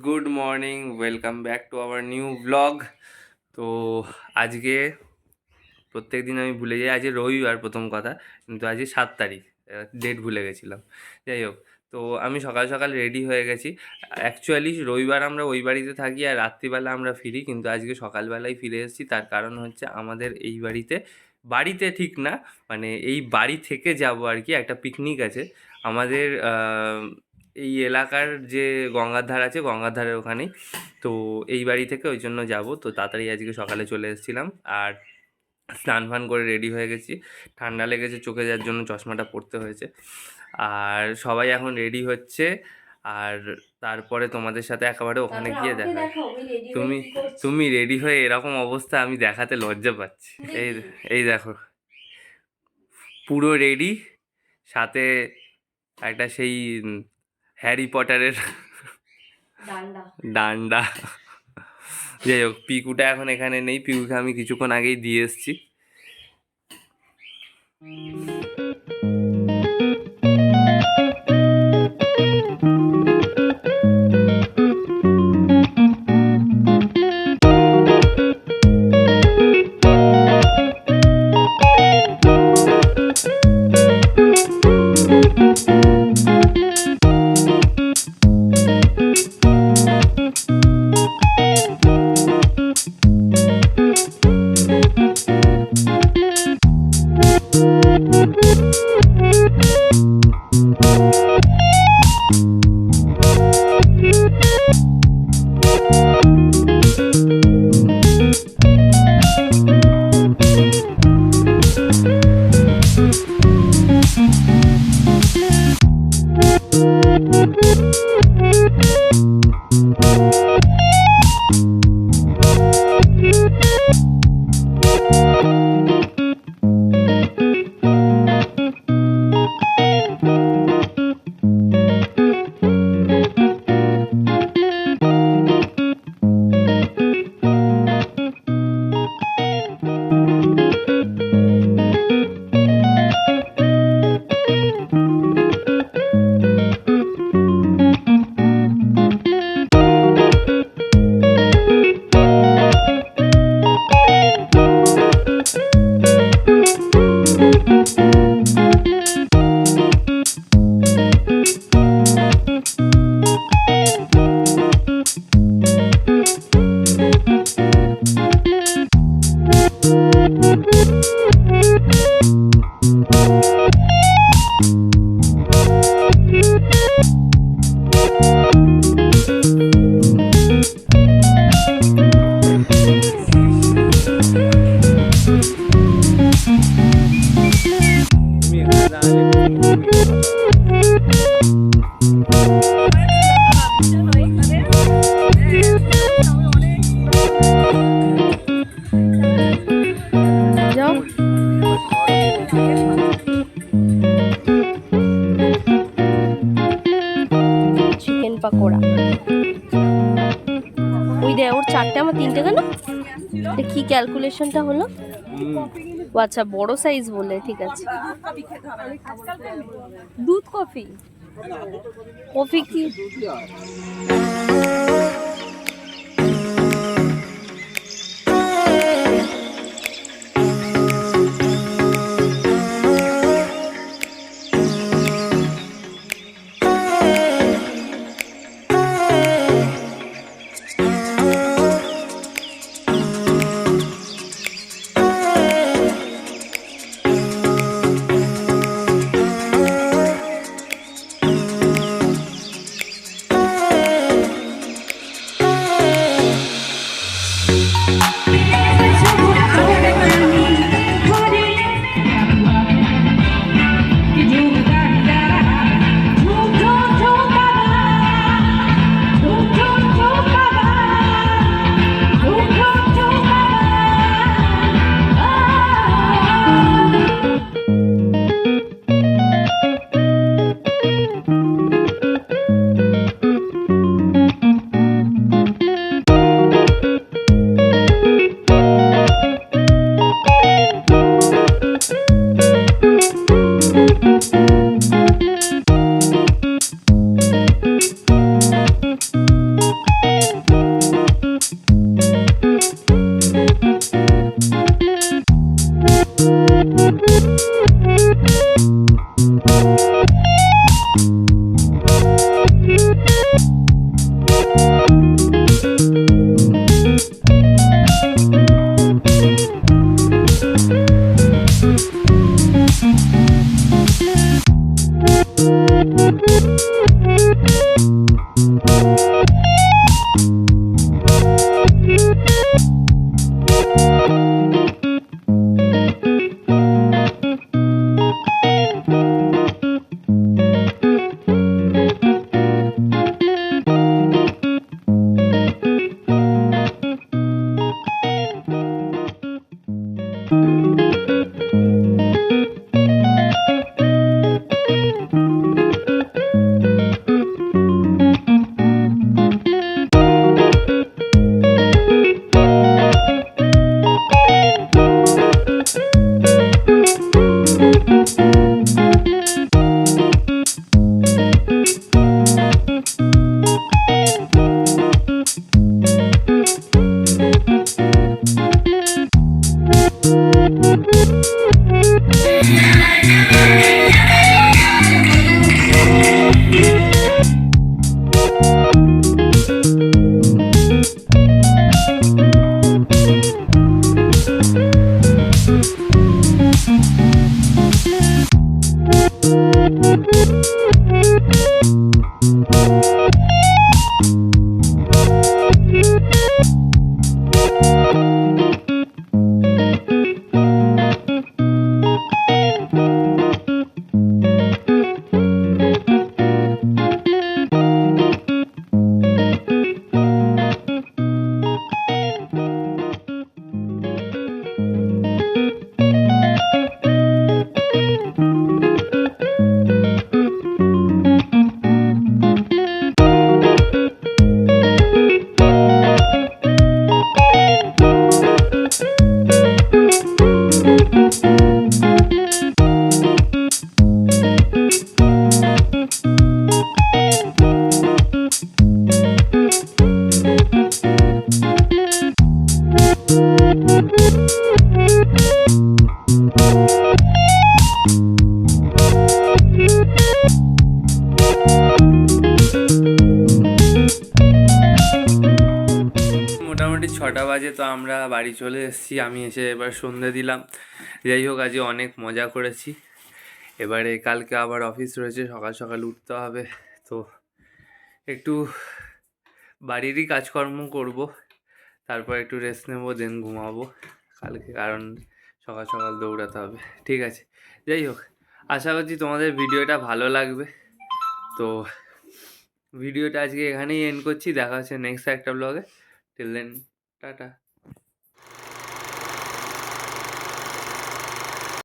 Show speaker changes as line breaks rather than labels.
Good morning, welcome back to our new blog. তো আজকে প্রত্যেক দিন আমি ভুলে যাই, আজকে রবিবার প্রথম কথা, কিন্তু আজকে 7 তারিখ, ডেট ভুলে গেছিলাম। যাই হোক, তো আমি সকাল সকাল রেডি হয়ে গেছি। অ্যাকচুয়ালি রবিবার আমরা ওই বাড়িতে থাকি আর রাত্রিবেলা আমরা ফিরি, কিন্তু আজকে সকালবেলায় ফিরে এসেছি। তার কারণ হচ্ছে আমাদের এই বাড়িতে, বাড়িতে ঠিক না, মানে এই বাড়ি থেকে যাব আর কি, একটা পিকনিক আছে আমাদের এই এলাকার যে গঙ্গার ধার আছে, গঙ্গার ধারের ওখানেই। তো এই বাড়ি থেকে ওই জন্য যাব। তো তাড়াতাড়ি আজকে সকালে চলে এসেছিলাম আর স্নান ফান করে রেডি হয়ে গেছি। ঠান্ডা লেগেছে চোখে, যার জন্য চশমাটা পরতে হয়েছে। আর সবাই এখন রেডি হচ্ছে, আর তারপরে তোমাদের সাথে একেবারে ওখানে গিয়ে দেখা। তুমি তুমি রেডি হয়ে এরকম অবস্থা, আমি দেখাতে লজ্জা পাচ্ছি। এই এই দেখো, পুরো রেডি, সাথে একটা সেই হ্যারি পটারের ডান্ডা। যাই হোক, পিকুটা এখন এখানে নেই, পিকুকে আমি কিছুক্ষণ আগেই দিয়ে এসেছি।
চিকেন পাকোড়া, ওই দে ওর 4টে, আমার 3টে কেন? কি ক্যালকুলেশনটা হলো? ও আচ্ছা, বড় সাইজ বলে, ঠিক আছে। দুধ কফি, কফি কি?
মোটামুটি 6টা বাজে, তো আমরা বাড়ি চলে এসেছি। আমি এসে এবার সন্ধে দিলাম। যাই হোক, আজকে অনেক মজা করেছি। এবারে কালকে আবার অফিস রয়েছে, সকাল সকাল উঠতে হবে। তো একটু বাড়িরই কাজকর্ম করব, তারপর একটু রেস্ট নেবো, দেন ঘুমাবো কালকে, কারণ সকাল সকাল দৌড়াতে হবে। ঠিক আছে, যাই হোক, আশা করছি তোমাদের ভিডিওটা ভালো লাগবে। তো ভিডিওটা আজকে এখানেই এন্ড করছি। দেখা হচ্ছে নেক্সট একটা ব্লগে। Till then, tata.